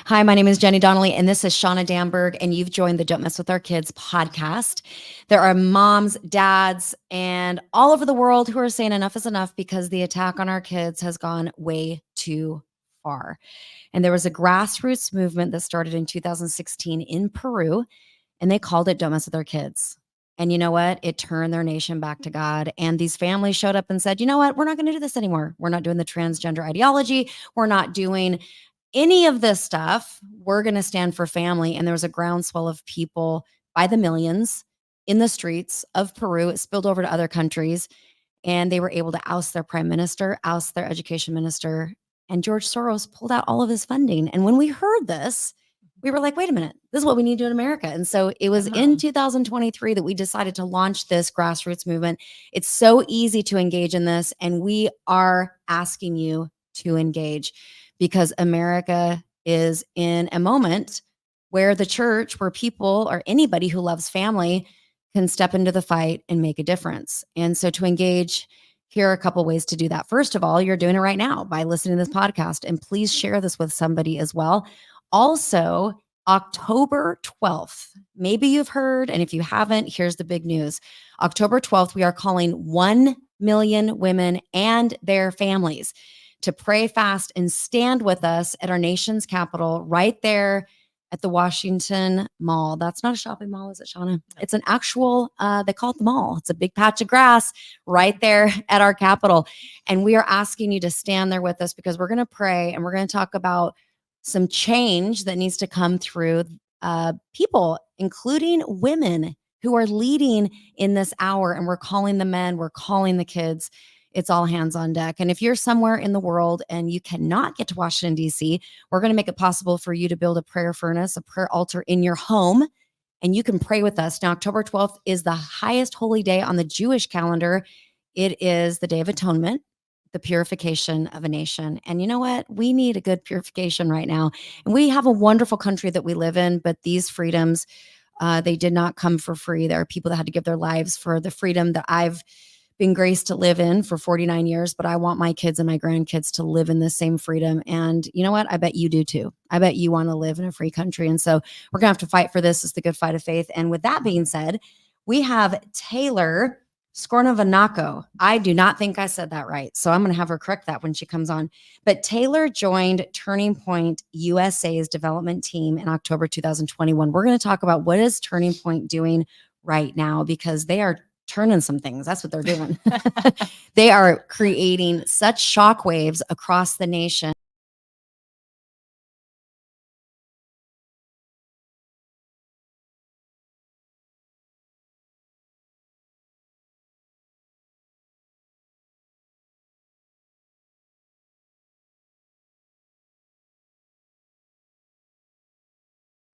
Hi, my name is Jenny Donnelly, and this is Shauna Damberg, and you've joined the Don't Mess With Our Kids podcast. There are moms, dads, and all over the world who are saying enough is enough because the attack on our kids has gone way too far. And there was a grassroots movement that started in 2016 in Peru, and they called it Don't Mess With Our Kids. And you know what? It turned their nation back to God. And these families showed up and said, you know what? We're not going to do this anymore. We're not doing the transgender ideology. We're not doing any of this stuff. We're going to stand for family. And there was a groundswell of people by the millions in the streets of Peru. It spilled over to other countries, and they were able to oust their prime minister, oust their education minister, and George Soros pulled out all of his funding. And when we heard this, we were like, wait a minute, this is what we need to do in America. And so it was in 2023 that we decided to launch this grassroots movement. It's so easy to engage in this, and we are asking you to engage because America is in a moment where the church, where people or anybody who loves family can step into the fight and make a difference. And so to engage, here are a couple ways to do that. First of all, you're doing it right now by listening to this podcast, and please share this with somebody as well. Also, October 12th, maybe you've heard, and if you haven't, here's the big news. October 12th, we are calling 1 million women and their families to pray, fast, and stand with us at our nation's capital right there at the Washington Mall. That's not a shopping mall, is it, Shauna? It's an actual, they call it the mall. It's a big patch of grass right there at our capital. And we are asking you to stand there with us because we're going to pray and we're going to talk about some change that needs to come through people, including women who are leading in this hour. And we're calling the men, we're calling the kids. It's all hands on deck. And if you're somewhere in the world and you cannot get to Washington, D.C., we're going to make it possible for you to build a prayer furnace, a prayer altar in your home, and you can pray with us. Now, October 12th is the highest holy day on the Jewish calendar. It is the Day of Atonement, the purification of a nation. And you know what? We need a good purification right now. And we have a wonderful country that we live in, but these freedoms, they did not come for free. There are people that had to give their lives for the freedom that I've been graced to live in for 49 years, but I want my kids and my grandkids to live in the same freedom. And you know what? I bet you do too. I bet you want to live in a free country. And so we're going to have to fight for this. It's the good fight of faith. And with that being said, we have Taylor Scornavacco. I do not think I said that right. So I'm going to have her correct that when she comes on. But Taylor joined Turning Point USA's development team in October 2021. We're going to talk about what is Turning Point doing right now, because they are turning some things. That's what they're doing. They are creating such shockwaves across the nation.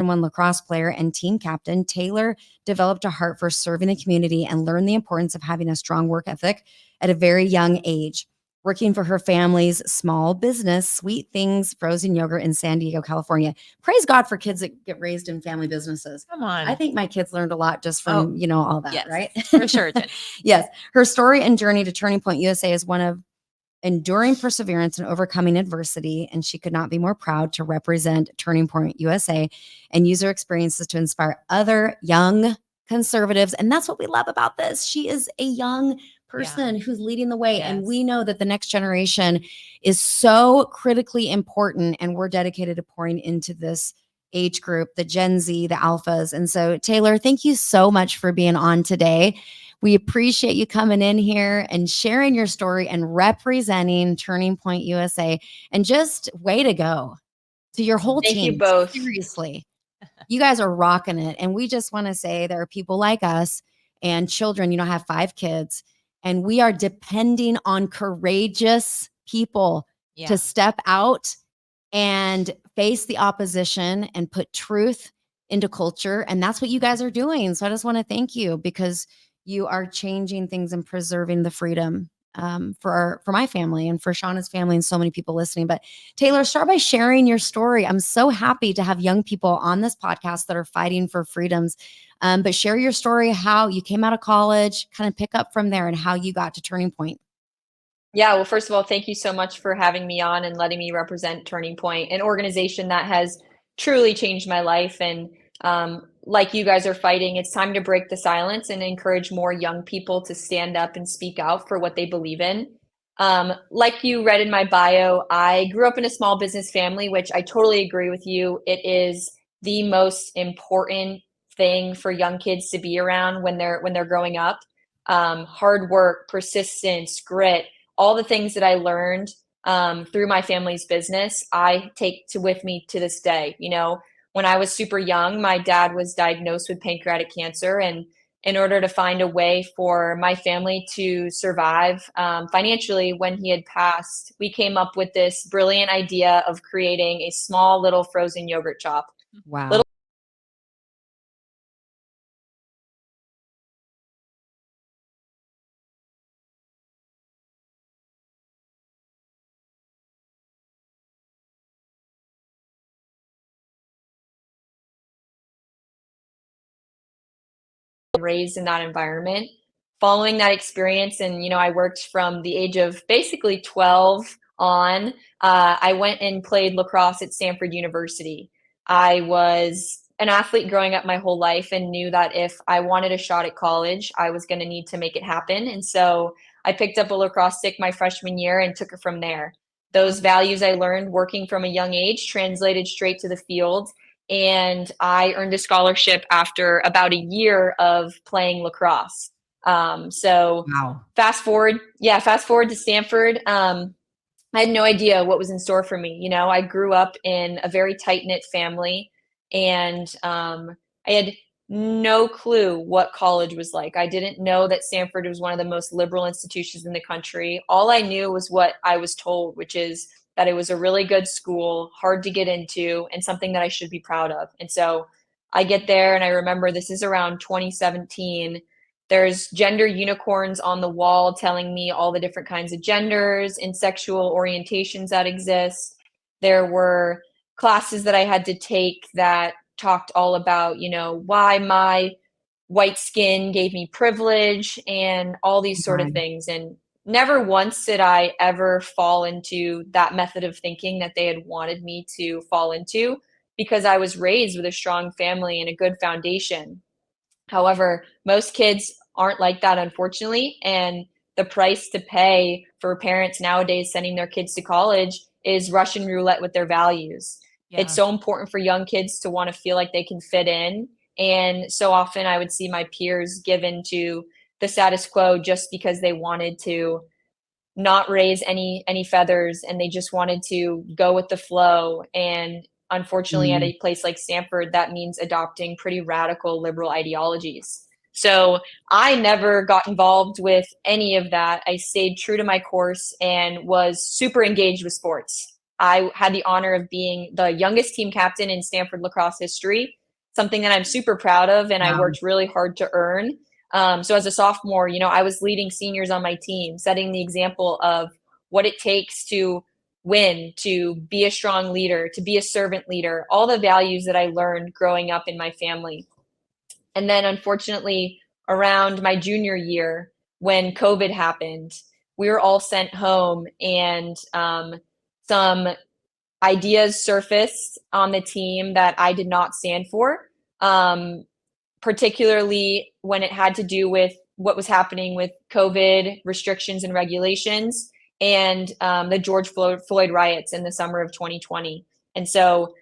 One lacrosse player and team captain, Taylor developed a heart for serving the community and learned the importance of having a strong work ethic at a very young age. Working for her family's small business, Sweet Things Frozen Yogurt in San Diego, California. Praise God for kids that get raised in family businesses. Come on. I think my kids learned a lot just from, all that, yes, right? For sure. Yes. Her story and journey to Turning Point USA is one of enduring perseverance and overcoming adversity, and she could not be more proud to represent Turning Point USA and use her experiences to inspire other young conservatives. And that's what we love about this. She is a young person who's leading the way. Yes. And we know that the next generation is so critically important, and we're dedicated to pouring into this age group, the Gen Z, the alphas. And so, Taylor, thank you so much for being on today. We appreciate you coming in here and sharing your story and representing Turning Point USA. And just way to go to your whole team. Thank you both. Seriously. You guys are rocking it. And we just want to say there are people like us and children, I have 5 kids, and we are depending on courageous people to step out and face the opposition and put truth into culture. And that's what you guys are doing. So I just want to thank you, because you are changing things and preserving the freedom for my family and for Shauna's family and so many people listening. But Taylor, start by sharing your story. I'm so happy to have young people on this podcast that are fighting for freedoms. But share your story, how you came out of college, kind of pick up from there, and how you got to Turning Point. Yeah, well, first of all, thank you so much for having me on and letting me represent Turning Point, an organization that has truly changed my life. And like you guys are fighting, it's time to break the silence and encourage more young people to stand up and speak out for what they believe in. Like you read in my bio, I grew up in a small business family, which I totally agree with you. It is the most important thing for young kids to be around when they're growing up. Hard work, persistence, grit, all the things that I learned through my family's business, I take to with me to this day. You know, when I was super young, my dad was diagnosed with pancreatic cancer, and in order to find a way for my family to survive financially when he had passed, we came up with this brilliant idea of creating a small little frozen yogurt shop. Wow. Little raised in that environment. Following that experience, and I worked from the age of basically 12 on. I went and played lacrosse at Stanford University. I was an athlete growing up my whole life and knew that if I wanted a shot at college, I was going to need to make it happen. And so I picked up a lacrosse stick my freshman year and took it from there. Those values I learned working from a young age translated straight to the field, and I earned a scholarship after about a year of playing lacrosse. So Wow. fast forward to Stanford. I had no idea what was in store for me. I grew up in a very tight knit family, and I had no clue what college was like. I didn't know that Stanford was one of the most liberal institutions in the country. All I knew was what I was told, which is that it was a really good school, hard to get into, and something that I should be proud of. And so I get there, and I remember this is around 2017. There's gender unicorns on the wall telling me all the different kinds of genders and sexual orientations that exist. There were classes that I had to take that talked all about, why my white skin gave me privilege and all these sort of God. things. And never once did I ever fall into that method of thinking that they had wanted me to fall into, because I was raised with a strong family and a good foundation. However, most kids aren't like that, unfortunately. And the price to pay for parents nowadays sending their kids to college is Russian roulette with their values. It's Yeah. so important for young kids to want to feel like they can fit in. And so often I would see my peers given to the status quo just because they wanted to not raise any feathers, and they just wanted to go with the flow. And unfortunately, at Mm. a place like Stanford, that means adopting pretty radical liberal ideologies. So I never got involved with any of that. I stayed true to my course and was super engaged with sports. I had the honor of being the youngest team captain in Stanford lacrosse history, something that I'm super proud of and I Wow. worked really hard to earn. So as a sophomore, I was leading seniors on my team, setting the example of what it takes to win, to be a strong leader, to be a servant leader, all the values that I learned growing up in my family. And then unfortunately, around my junior year, when COVID happened, we were all sent home, and some ideas surfaced on the team that I did not stand for. Particularly when it had to do with what was happening with COVID restrictions and regulations, and the George Floyd riots in the summer of 2020. And so,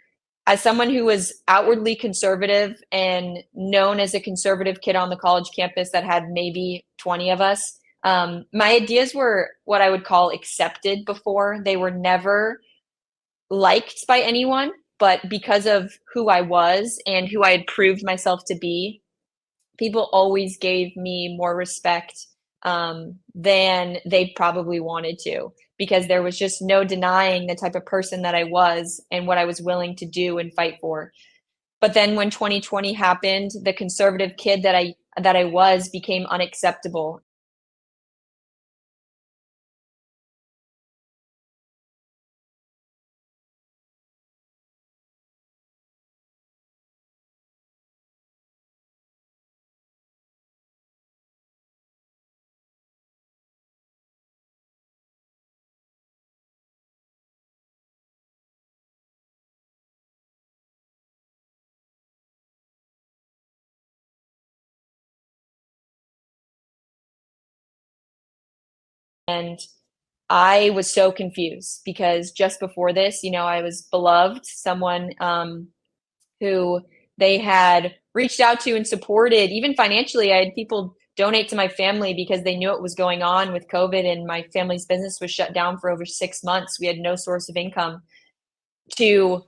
as someone who was outwardly conservative and known as a conservative kid on the college campus that had maybe 20 of us, my ideas were what I would call accepted before. They were never liked by anyone, but because of who I was and who I had proved myself to be, people always gave me more respect than they probably wanted to, because there was just no denying the type of person that I was and what I was willing to do and fight for. But then when 2020 happened, the conservative kid that I was became unacceptable. And I was so confused because just before this, I was beloved, someone who they had reached out to and supported, even financially. I had people donate to my family because they knew what was going on with COVID, and my family's business was shut down for over 6 months. We had no source of income. To,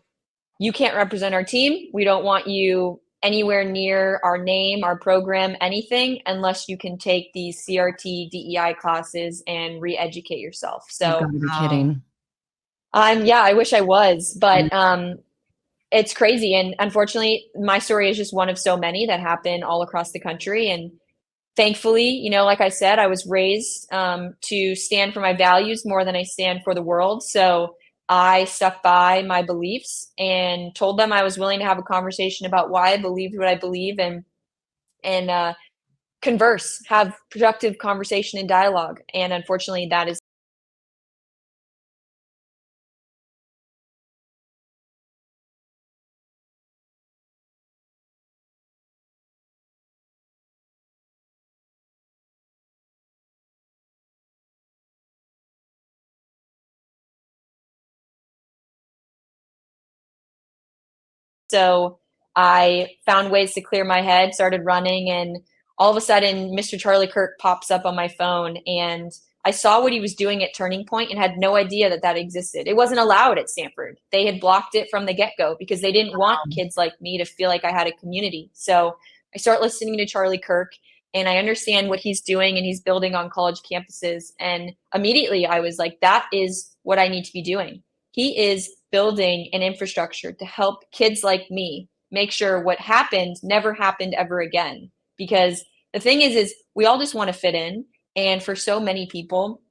you can't represent our team. We don't want you anywhere near our name, our program, anything, unless you can take these CRT, DEI classes and re-educate yourself. You've got So, to be kidding. yeah, I wish I was, but it's crazy. And unfortunately, my story is just one of so many that happen all across the country. And thankfully, like I said, I was raised to stand for my values more than I stand for the world. So I stuck by my beliefs and told them I was willing to have a conversation about why I believed what I believe, and converse, have productive conversation and dialogue. And unfortunately, that is. So I found ways to clear my head, started running, and all of a sudden, Mr. Charlie Kirk pops up on my phone, and I saw what he was doing at Turning Point and had no idea that that existed. It wasn't allowed at Stanford. They had blocked it from the get-go because they didn't want kids like me to feel like I had a community. So I start listening to Charlie Kirk, and I understand what he's doing, and he's building on college campuses. And immediately I was like, that is what I need to be doing. He is building an infrastructure to help kids like me make sure what happened never happened ever again. Because the thing is we all just want to fit in. And for so many people,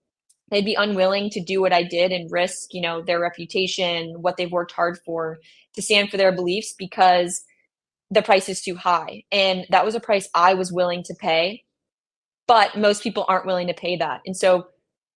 they'd be unwilling to do what I did and risk, their reputation, what they've worked hard for, to stand for their beliefs because the price is too high. And that was a price I was willing to pay, but most people aren't willing to pay that. And so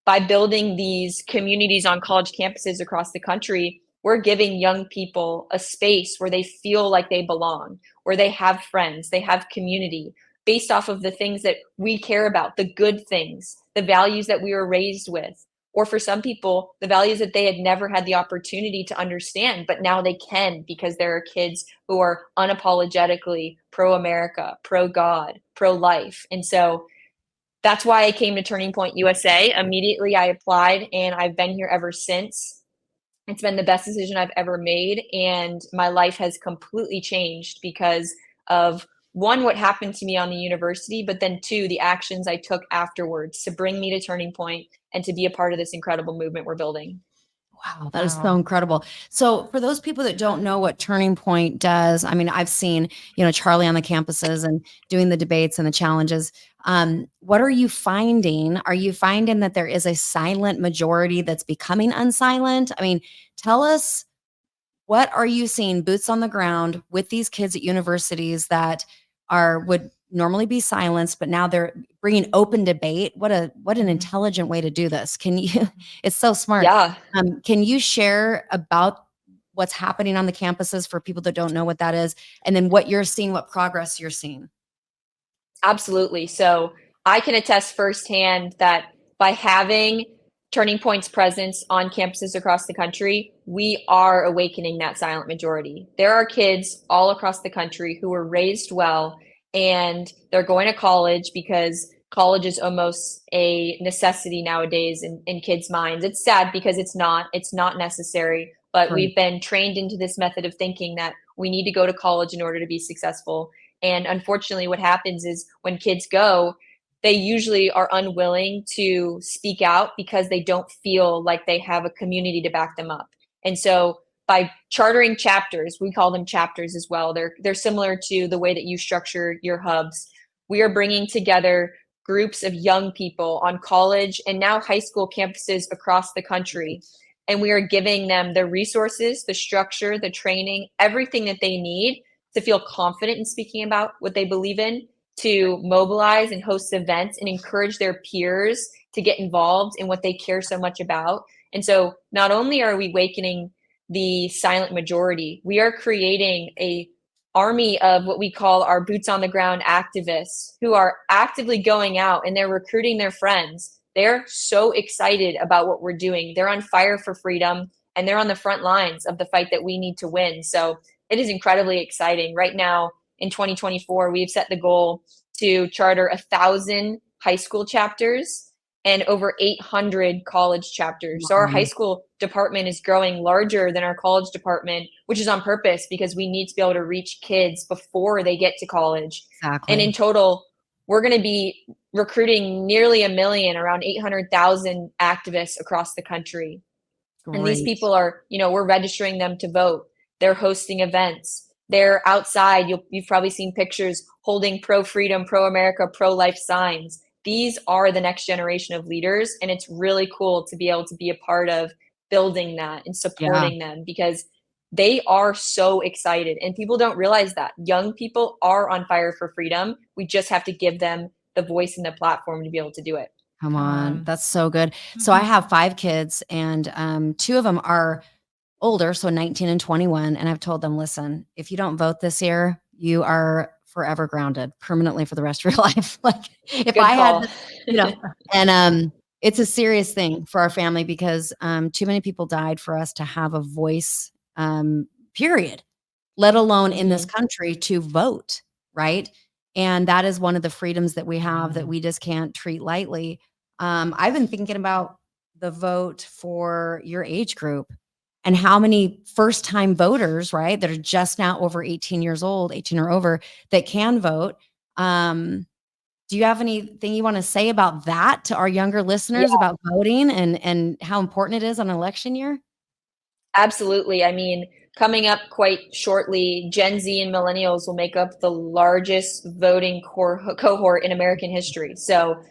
by building these communities on college campuses across the country, we're giving young people a space where they feel like they belong, where they have friends, they have community based off of the things that we care about, the good things, the values that we were raised with. Or for some people, the values that they had never had the opportunity to understand, but now they can because there are kids who are unapologetically pro America, pro God, pro life. And so that's why I came to Turning Point USA. Immediately I applied and I've been here ever since. It's been the best decision I've ever made, and my life has completely changed because of one, what happened to me on the university, but then two, the actions I took afterwards to bring me to Turning Point and to be a part of this incredible movement we're building. Wow, that is so incredible. So for those people that don't know what Turning Point does, I mean, I've seen, Charlie on the campuses and doing the debates and the challenges. What are you finding? Are you finding that there is a silent majority that's becoming unsilent? I mean, tell us, what are you seeing boots on the ground with these kids at universities that would normally be silenced, but now they're bringing open debate? What an intelligent way to do this. Can you, it's so smart. Yeah. Can you share about what's happening on the campuses for people that don't know what that is, and then what you're seeing, what progress you're seeing? Absolutely. So I can attest firsthand that by having Turning Point's presence on campuses across the country, we are awakening that silent majority. There are kids all across the country who were raised well and they're going to college because college is almost a necessity nowadays in kids' minds. It's sad because it's not necessary, but Right. we've been trained into this method of thinking that we need to go to college in order to be successful. And unfortunately, what happens is when kids go, they usually are unwilling to speak out because they don't feel like they have a community to back them up. And so by chartering chapters, we call them chapters as well. They're similar to the way that you structure your hubs. We are bringing together groups of young people on college and now high school campuses across the country. And we are giving them the resources, the structure, the training, everything that they need to feel confident in speaking about what they believe in, to mobilize and host events and encourage their peers to get involved in what they care so much about. And so not only are we awakening the silent majority, we are creating a army of what we call our boots on the ground activists who are actively going out and they're recruiting their friends. they're so excited about what we're doing. They're on fire for freedom, and they're on the front lines of the fight that we need to win. So it is incredibly exciting. Right now in 2024, we've set the goal to charter 1,000 high school chapters and over 800 college chapters. So our high Wow. school department is growing larger than our college department, which is on purpose because we need to be able to reach kids before they get to college. And in Exactly. total, we're going to be recruiting nearly 1 million, around 800,000 activists across the country. And these Great. people are, we're registering them to vote. They're hosting events. They're outside. You've probably seen pictures holding pro-freedom, pro-America, pro-life signs. These are the next generation of leaders. And it's really cool to be able to be a part of building that and Yeah. supporting them because they are so excited. And people don't realize that. Young people are on fire for freedom. We just have to give them the voice and the platform to be able to do it. Come Come on. on. That's so good. So I have 5 kids, and 2 of them are older, so 19 and 21. And I've told them, listen, if you don't vote this year, you are forever grounded permanently for the rest of your life. Like if Good I had, call. and it's a serious thing for our family because too many people died for us to have a voice, period, let alone in this country to vote. Right. And that is one of the freedoms that we have that we just can't treat lightly. I've been thinking about the vote for your age group and how many first time voters, right, that are just now over 18 years old, 18 or over, that can vote. Do you have anything you want to say about that to our younger listeners about voting and how important it is on election year? Absolutely. I mean, coming up quite shortly, Gen Z and millennials will make up the largest voting cohort in American history. So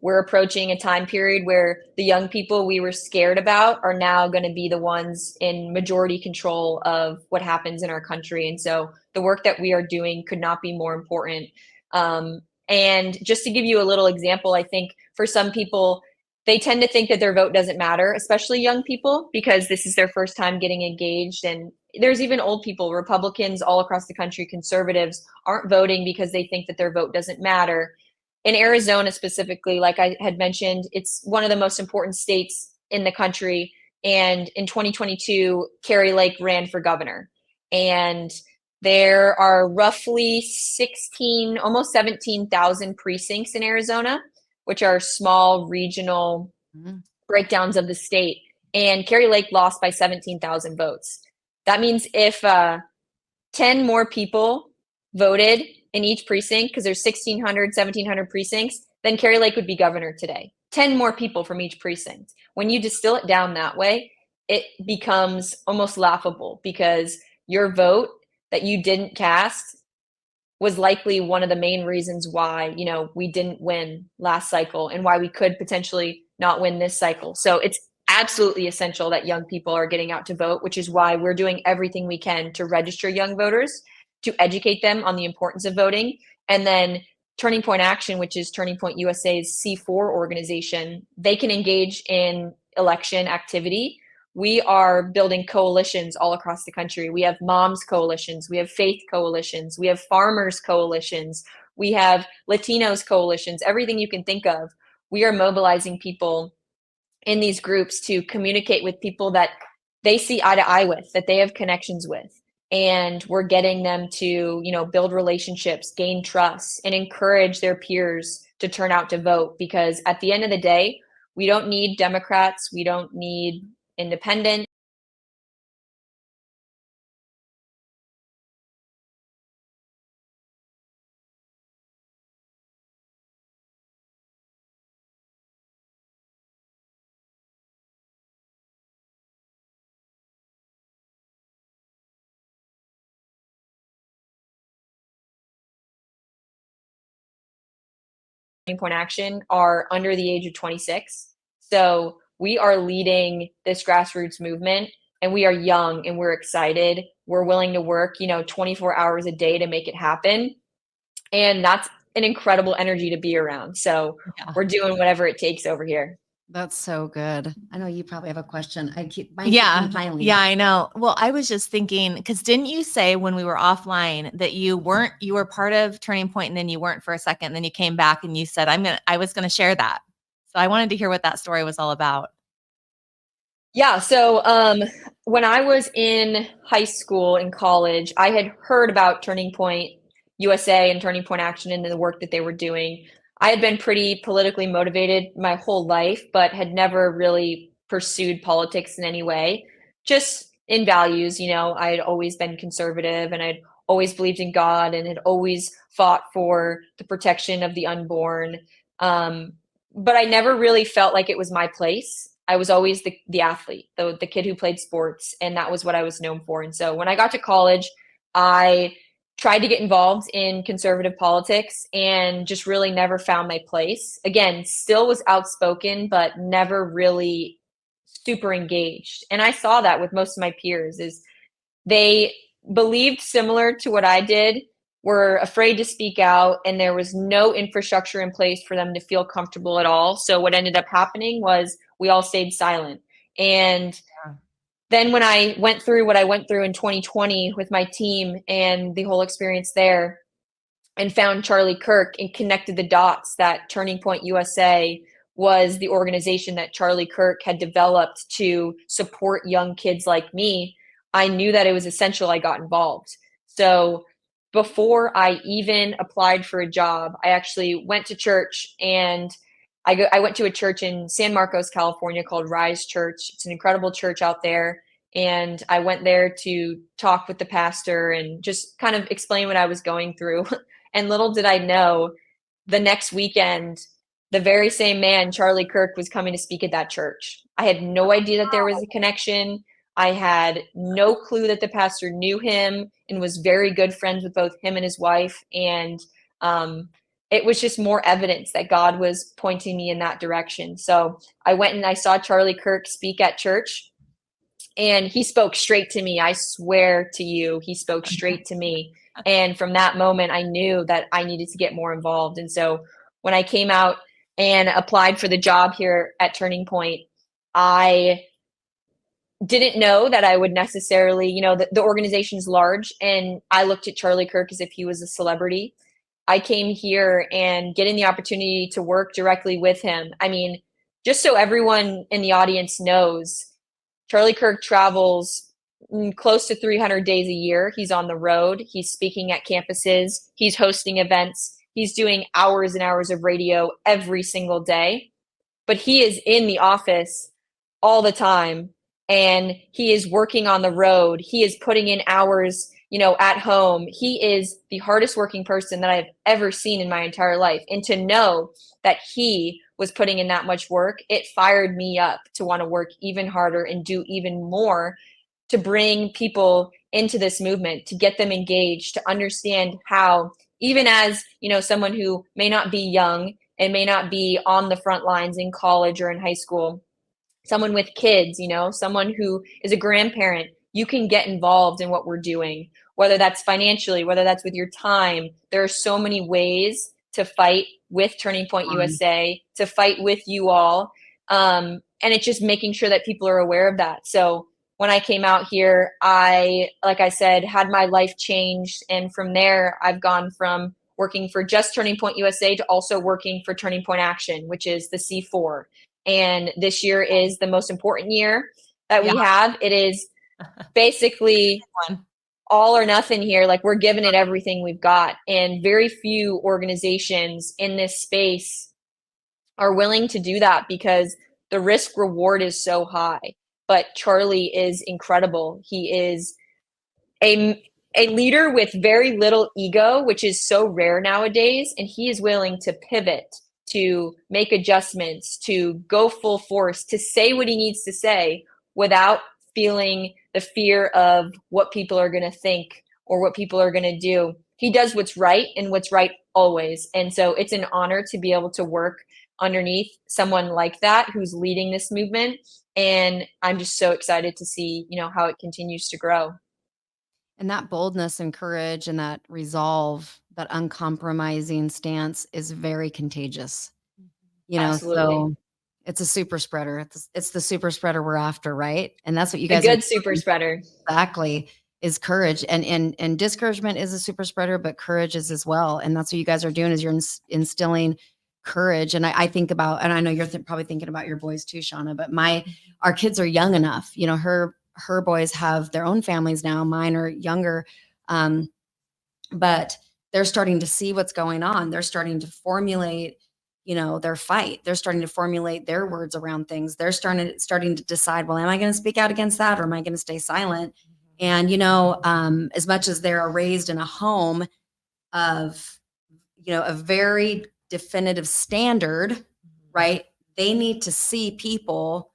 we're approaching a time period where the young people we were scared about are now going to be the ones in majority control of what happens in our country. And so the work that we are doing could not be more important. And just to give you a little example, I think for some people, they tend to think that their vote doesn't matter, especially young people, because this is their first time getting engaged. And there's even old people, Republicans all across the country, conservatives aren't voting because they think that their vote doesn't matter. In Arizona specifically, like I had mentioned, it's one of the most important states in the country. And in 2022, Kari Lake ran for governor. And there are roughly 16, almost 17,000 precincts in Arizona, which are small regional breakdowns of the state. And Kari Lake lost by 17,000 votes. That means if 10 more people voted in each precinct, because there's 1,600, 1,700 precincts, then Kari Lake would be governor today. 10 more people from each precinct. When you distill it down that way, it becomes almost laughable because your vote that you didn't cast was likely one of the main reasons why, we didn't win last cycle and why we could potentially not win this cycle. So it's absolutely essential that young people are getting out to vote, which is why we're doing everything we can to register young voters, to educate them on the importance of voting. And then Turning Point Action, which is Turning Point USA's C4 organization, they can engage in election activity. We are building coalitions all across the country. We have moms coalitions, we have faith coalitions, we have farmers coalitions, we have Latinos coalitions, everything you can think of. We are mobilizing people in these groups to communicate with people that they see eye to eye with, that they have connections with. And we're getting them to, build relationships, gain trust, and encourage their peers to turn out to vote. Because at the end of the day, we don't need Democrats, we don't need independent. Point Action are under the age of 26. So we are leading this grassroots movement, and we are young and we're excited. We're willing to work, 24 hours a day to make it happen. And that's an incredible energy to be around. So we're doing whatever it takes over here. That's so good. I know you probably have a question. Keep Yeah, I know. Well, I was just thinking, because didn't you say when we were offline that you were part of Turning Point and then you weren't for a second, and then you came back and you said, I was going to share that. So I wanted to hear what that story was all about. Yeah. So when I was in high school and college, I had heard about Turning Point USA and Turning Point Action and the work that they were doing. I had been pretty politically motivated my whole life, but had never really pursued politics in any way. Just in values, I had always been conservative and I'd always believed in God and had always fought for the protection of the unborn. But I never really felt like it was my place. I was always the athlete, the kid who played sports, and that was what I was known for. And so when I got to college, I tried to get involved in conservative politics and just really never found my place. Again, still was outspoken, but never really super engaged. And I saw that with most of my peers is they believed similar to what I did, were afraid to speak out, and there was no infrastructure in place for them to feel comfortable at all. So what ended up happening was we all stayed silent. And then when I went through what I went through in 2020 with my team and the whole experience there, and found Charlie Kirk and connected the dots that Turning Point USA was the organization that Charlie Kirk had developed to support young kids like me, I knew that it was essential I got involved. So before I even applied for a job, I actually went to church, and I went to a church in San Marcos, California called Rise Church. It's an incredible church out there. And I went there to talk with the pastor and just kind of explain what I was going through. And little did I know, the next weekend, the very same man, Charlie Kirk, was coming to speak at that church. I had no idea that there was a connection. I had no clue that the pastor knew him and was very good friends with both him and his wife. And it was just more evidence that God was pointing me in that direction. So I went and I saw Charlie Kirk speak at church, and he spoke straight to me. I swear to you, he spoke straight to me. And from that moment, I knew that I needed to get more involved. And so when I came out and applied for the job here at Turning Point, I didn't know that I would necessarily, the organization's large, and I looked at Charlie Kirk as if he was a celebrity. I came here and getting the opportunity to work directly with him. I mean, just so everyone in the audience knows, Charlie Kirk travels close to 300 days a year. He's on the road. He's speaking at campuses. He's hosting events. He's doing hours and hours of radio every single day. But he is in the office all the time, and he is working on the road. He is putting in hours, at home. He is the hardest working person that I've ever seen in my entire life. And to know that he was putting in that much work, it fired me up to want to work even harder and do even more to bring people into this movement, to get them engaged, to understand how, even as, someone who may not be young and may not be on the front lines in college or in high school, someone with kids, someone who is a grandparent, you can get involved in what we're doing, whether that's financially, whether that's with your time. There are so many ways to fight with Turning Point USA, to fight with you all. And it's just making sure that people are aware of that. So when I came out here, like I said, had my life changed. And from there, I've gone from working for just Turning Point USA to also working for Turning Point Action, which is the C4. And this year is the most important year that we have. It is basically all or nothing here. Like, we're giving it everything we've got. And very few organizations in this space are willing to do that because the risk reward is so high. But Charlie is incredible. He is a leader with very little ego, which is so rare nowadays. And he is willing to pivot, to make adjustments, to go full force, to say what he needs to say without feeling the fear of what people are going to think or what people are going to do. He does what's right, and what's right always. And so it's an honor to be able to work underneath someone like that who's leading this movement. And I'm just so excited to see, how it continues to grow. And that boldness and courage and that resolve, that uncompromising stance is very contagious. Absolutely. So it's a super spreader. It's the super spreader we're after, right? And that's what you A guys good super spreader. Exactly, is courage. And discouragement is a super spreader, but courage is as well. And that's what you guys are doing, is you're instilling courage. And I think about, and I know you're probably thinking about your boys too, Shauna, but our kids are young enough, her boys have their own families now. Mine are younger. But they're starting to see what's going on. They're starting to formulate, their fight. They're starting to formulate their words around things. They're starting to decide, well, am I going to speak out against that, or am I going to stay silent? And, as much as they're raised in a home of, a very definitive standard, right? They need to see people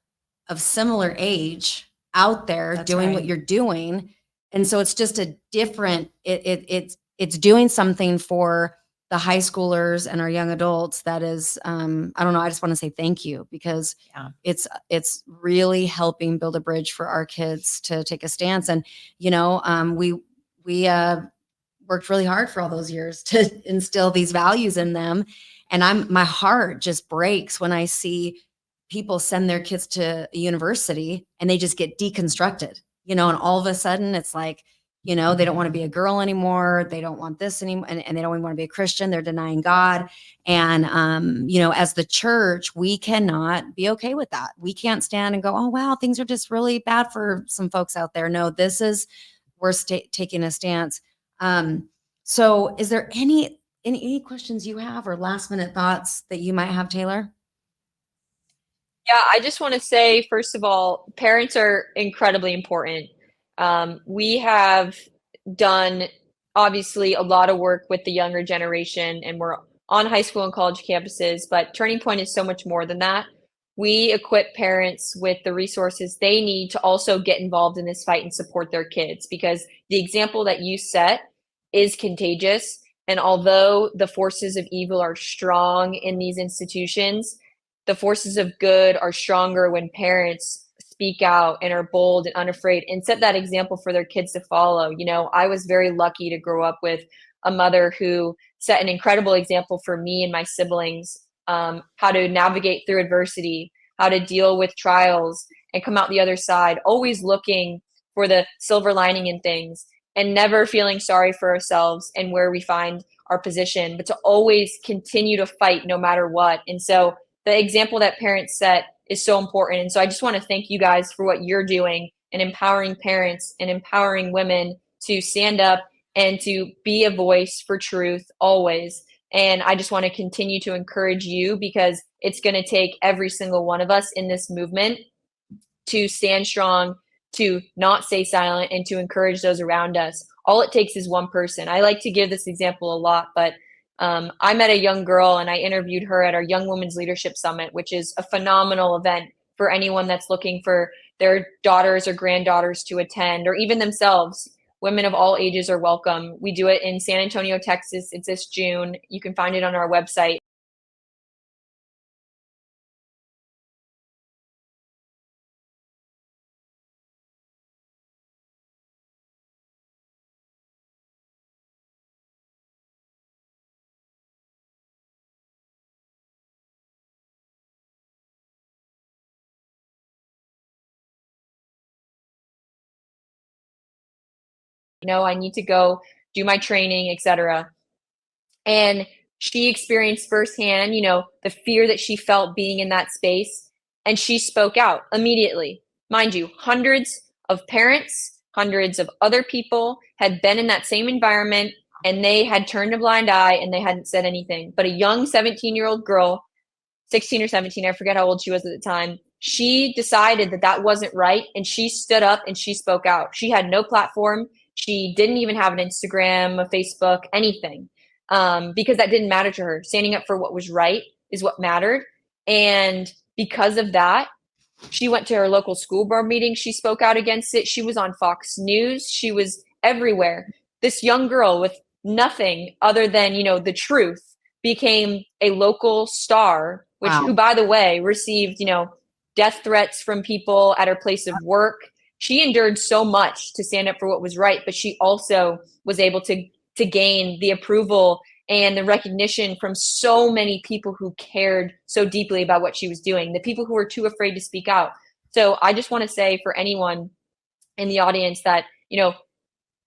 of similar age out there doing what you're doing. And so it's just a different, it's doing something for the high schoolers and our young adults that is, I don't know, I just want to say thank you, because it's really helping build a bridge for our kids to take a stance. And, we worked really hard for all those years to instill these values in them. And my heart just breaks when I see people send their kids to a university and they just get deconstructed, and all of a sudden it's like, they don't want to be a girl anymore. They don't want this anymore. And they don't even want to be a Christian. They're denying God. And, as the church, we cannot be okay with that. We can't stand and go, oh, wow, things are just really bad for some folks out there. No, we're taking a stance. So is there any questions you have or last minute thoughts that you might have, Taylor? Yeah, I just want to say, first of all, parents are incredibly important. We have done obviously a lot of work with the younger generation, and we're on high school and college campuses, but Turning Point is so much more than that. We equip parents with the resources they need to also get involved in this fight and support their kids, because the example that you set is contagious. And although the forces of evil are strong in these institutions, the forces of good are stronger when parents speak out and are bold and unafraid and set that example for their kids to follow. I was very lucky to grow up with a mother who set an incredible example for me and my siblings, how to navigate through adversity, how to deal with trials and come out the other side, always looking for the silver lining in things and never feeling sorry for ourselves and where we find our position, but to always continue to fight no matter what. And so the example that parents set is so important. And so I just want to thank you guys for what you're doing and empowering parents and empowering women to stand up and to be a voice for truth always. And I just want to continue to encourage you, because it's going to take every single one of us in this movement to stand strong, to not stay silent, and to encourage those around us. All it takes is one person. I like to give this example a lot, but I met a young girl and I interviewed her at our Young Women's Leadership Summit, which is a phenomenal event for anyone that's looking for their daughters or granddaughters to attend, or even themselves. Women of all ages are welcome. We do it in San Antonio, Texas. It's this June. You can find it on our website. I need to go do my training, etc. And she experienced firsthand, the fear that she felt being in that space. And she spoke out immediately. Mind you, hundreds of parents, hundreds of other people had been in that same environment, and they had turned a blind eye and they hadn't said anything. But a young 17-year-old girl, 16 or 17, I forget how old she was at the time, she decided that that wasn't right. And she stood up and she spoke out. She had no platform. She didn't even have an Instagram, a Facebook, anything, because that didn't matter to her. Standing up for what was right is what mattered. And because of that, she went to her local school board meeting. She spoke out against it. She was on Fox News. She was everywhere. This young girl with nothing other than, the truth became a local star, who, by the way, received, death threats from people at her place of work. She endured so much to stand up for what was right, but she also was able to gain the approval and the recognition from so many people who cared so deeply about what she was doing, the people who were too afraid to speak out. So I just want to say, for anyone in the audience that,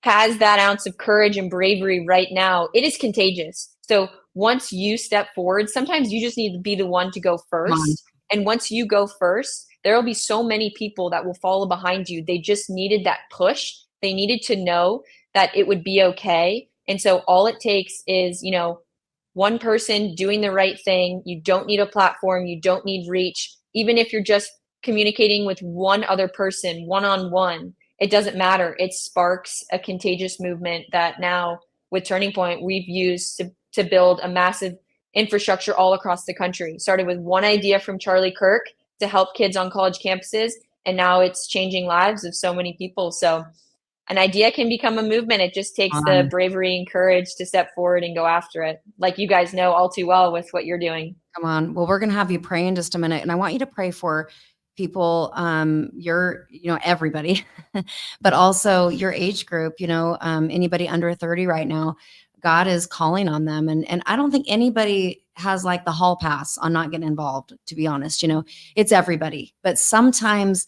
has that ounce of courage and bravery right now, it is contagious. So once you step forward, sometimes you just need to be the one to go Come on. first. And once you go first, there will be so many people that will follow behind you. They just needed that push. They needed to know that it would be okay. And so all it takes is, one person doing the right thing. You don't need a platform. You don't need reach. Even if you're just communicating with one other person, one-on-one, it doesn't matter. It sparks a contagious movement that now with Turning Point, we've used to build a massive infrastructure all across the country. Started with one idea from Charlie Kirk to help kids on college campuses, and now it's changing lives of so many people. So an idea can become a movement. It just takes the bravery and courage to step forward and go after it, like you guys know all too well with what you're doing. Come on. Well, we're going to have you pray in just a minute. And I want you to pray for people, everybody, but also your age group, anybody under 30 right now. God is calling on them. And I don't think anybody has like the hall pass on not getting involved, to be honest. It's everybody. But sometimes,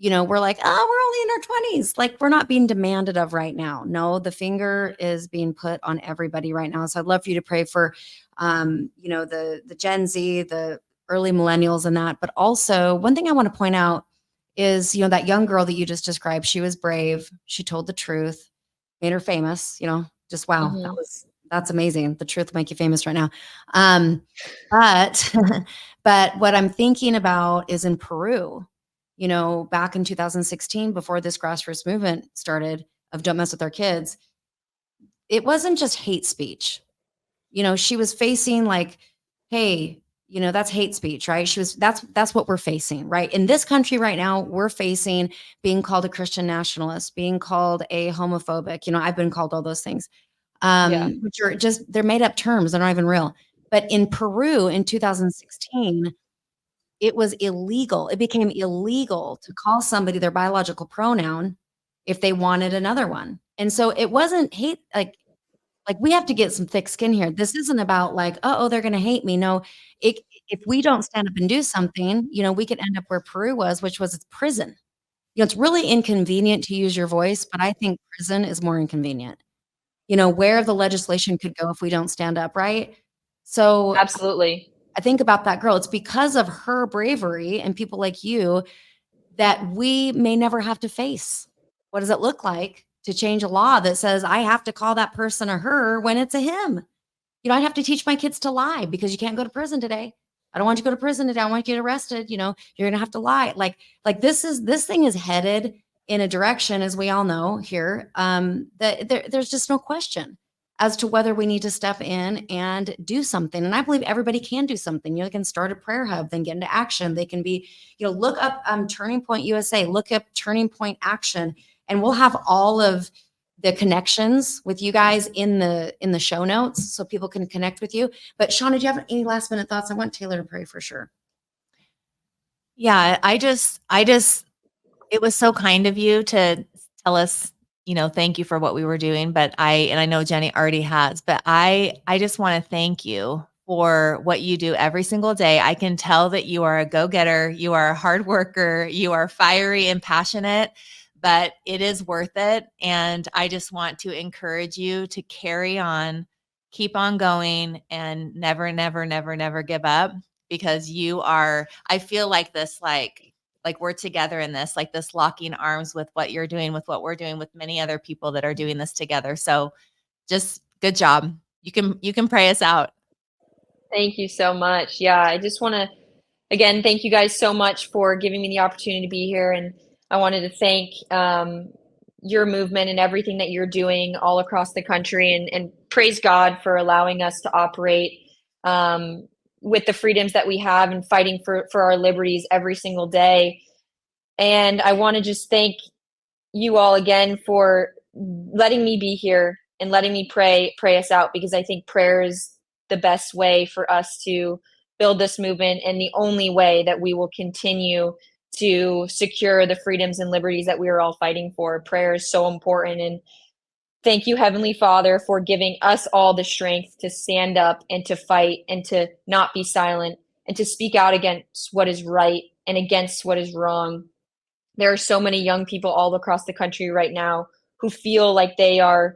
we're like, oh, we're only in our 20s. Like, we're not being demanded of right now. No, the finger is being put on everybody right now. So I'd love for you to pray for, the Gen Z, the early millennials and that. But also one thing I want to point out is, that young girl that you just described, she was brave. She told the truth, made her famous, just, wow, Mhm. that's amazing. The truth will make you famous right now. But, but what I'm thinking about is in Peru, back in 2016, before this grassroots movement started of Don't Mess with Our Kids, it wasn't just hate speech. She was facing like, hey, that's hate speech, right? That's what we're facing, right? In this country right now, we're facing being called a Christian nationalist, being called a homophobic. I've been called all those things, Yeah. which are just, they're made up terms. They're not even real. But in Peru in 2016, it was illegal. It became illegal to call somebody their biological pronoun if they wanted another one. And so it wasn't hate, like we have to get some thick skin here. This isn't about like, oh, they're going to hate me. No, if we don't stand up and do something, we could end up where Peru was, which was prison. It's really inconvenient to use your voice, but I think prison is more inconvenient. Where the legislation could go if we don't stand up, right? So Absolutely. I think about that girl. It's because of her bravery and people like you that we may never have to face. What does it look like to change a law that says I have to call that person a her when it's a him? I'd have to teach my kids to lie because you can't go to prison today. I don't want you to go to prison today. I want you to get arrested. You're going to have to lie. Like this thing is headed in a direction, as we all know here, that there's just no question as to whether we need to step in and do something. And I believe everybody can do something. They can start a prayer hub, then get into action. They can be, look up Turning Point USA, look up Turning Point Action, and we'll have all of the connections with you guys in the show notes so people can connect with you. But Shauna, do you have any last minute thoughts? I want Taylor to pray for sure. Yeah, I just it was so kind of you to tell us, thank you for what we were doing, but I know Jenny already has, but I just want to thank you for what you do every single day. I can tell that you are a go-getter, you are a hard worker, you are fiery and passionate, but it is worth it. And I just want to encourage you to carry on, keep on going, and never, never, never, never give up, because I feel like this, like we're together in this, like this locking arms with what you're doing, with what we're doing, with many other people that are doing this together. So just good job. You can pray us out. Thank you so much. Yeah, I just want to, again, thank you guys so much for giving me the opportunity to be here. And I wanted to thank your movement and everything that you're doing all across the country, and praise God for allowing us to operate with the freedoms that we have and fighting for our liberties every single day. And I want to just thank you all again for letting me be here and letting me pray us out, because I think prayer is the best way for us to build this movement, and the only way that we will continue to secure the freedoms and liberties that we are all fighting for. Prayer is so important. And thank you, Heavenly Father, for giving us all the strength to stand up and to fight and to not be silent and to speak out against what is right and against what is wrong. There are so many young people all across the country right now who feel like they are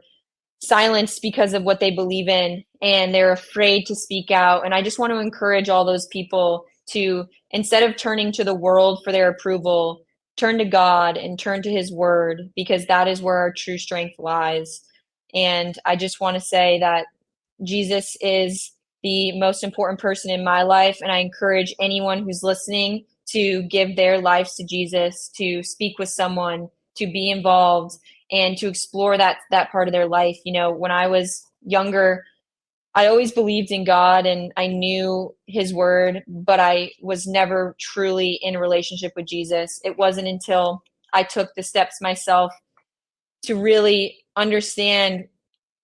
silenced because of what they believe in, and they're afraid to speak out. And I just want to encourage all those people to, instead of turning to the world for their approval, turn to God and turn to his word, because that is where our true strength lies. And I just want to say that Jesus is the most important person in my life, and I encourage anyone who's listening to give their lives to Jesus, to speak with someone, to be involved, and to explore that part of their life. You know, when I was younger, I always believed in God and I knew his word, but I was never truly in a relationship with Jesus. It wasn't until I took the steps myself to really understand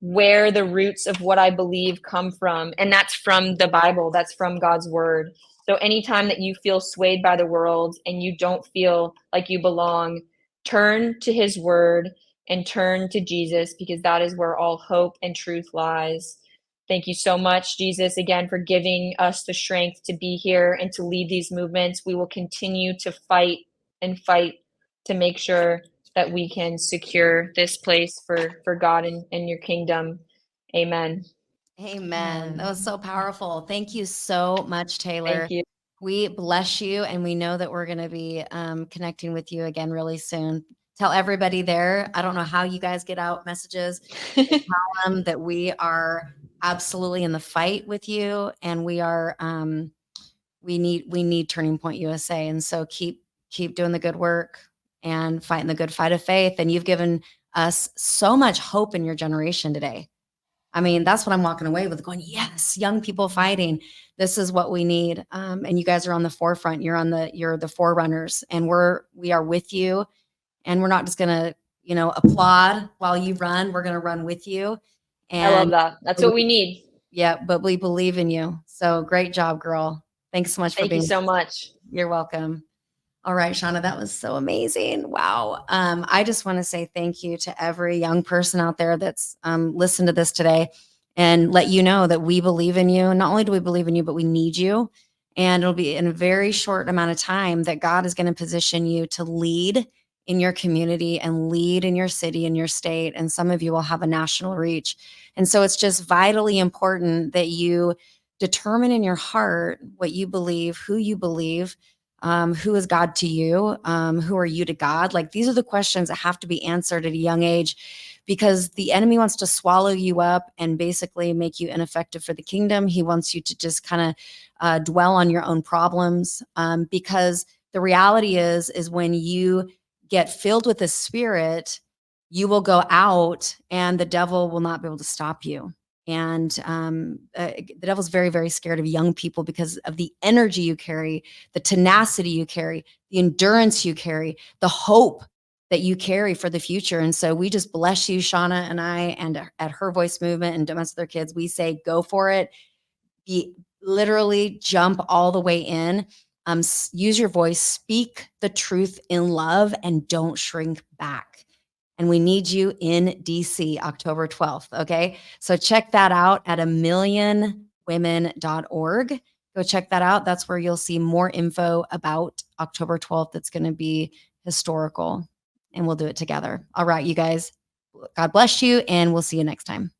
where the roots of what I believe come from. And that's from the Bible, that's from God's word. So anytime that you feel swayed by the world and you don't feel like you belong, turn to his word and turn to Jesus, because that is where all hope and truth lies. Thank you so much, Jesus, again, for giving us the strength to be here and to lead these movements. We will continue to fight and fight to make sure that we can secure this place for God and your kingdom. Amen. Amen. That was so powerful. Thank you so much, Taylor. Thank you. We bless you, and we know that we're going to be connecting with you again really soon. Tell everybody there. I don't know how you guys get out messages. Tell them that we are absolutely in the fight with you, and we are we need Turning Point USA, and so keep doing the good work and fighting the good fight of faith. And you've given us so much hope in your generation today. I mean, that's what I'm walking away with, going, yes, young people fighting. This is what we need. And you guys are on the forefront. You're the forerunners, and we are with you. And we're not just going to, applaud while you run. We're going to run with you. I love And that. That's what we need. yeah, but we believe in you. So great job, girl. Thanks so much for Thank you being. so much. You're welcome. All right, Shauna, that was so amazing. Wow. I just want to say thank you to every young person out there that's listened to this today, and let you know that we believe in you. Not only do we believe in you, but we need you. And it'll be in a very short amount of time that God is going to position you to lead in your community and lead in your city and your state. And some of you will have a national reach. And so it's just vitally important that you determine in your heart what you believe, who you believe, who is God to you? Who are you to God? Like, these are the questions that have to be answered at a young age, because the enemy wants to swallow you up and basically make you ineffective for the kingdom. He wants you to just kind of dwell on your own problems, because the reality is when you get filled with the Spirit, you will go out and the devil will not be able to stop you. And the devil's very, very scared of young people because of the energy you carry, the tenacity you carry, the endurance you carry, the hope that you carry for the future. And so we just bless you, Shauna and I, and at Her Voice Movement and Don't Mess with Our Kids, we say, go for it. Be literally jump all the way in. Use your voice, speak the truth in love, and don't shrink back. And we need you in DC, October 12th. Okay. So check that out at amillionwomen.org. Go check that out. That's where you'll see more info about October 12th. It's going to be historical, and we'll do it together. All right, you guys. God bless you, and we'll see you next time.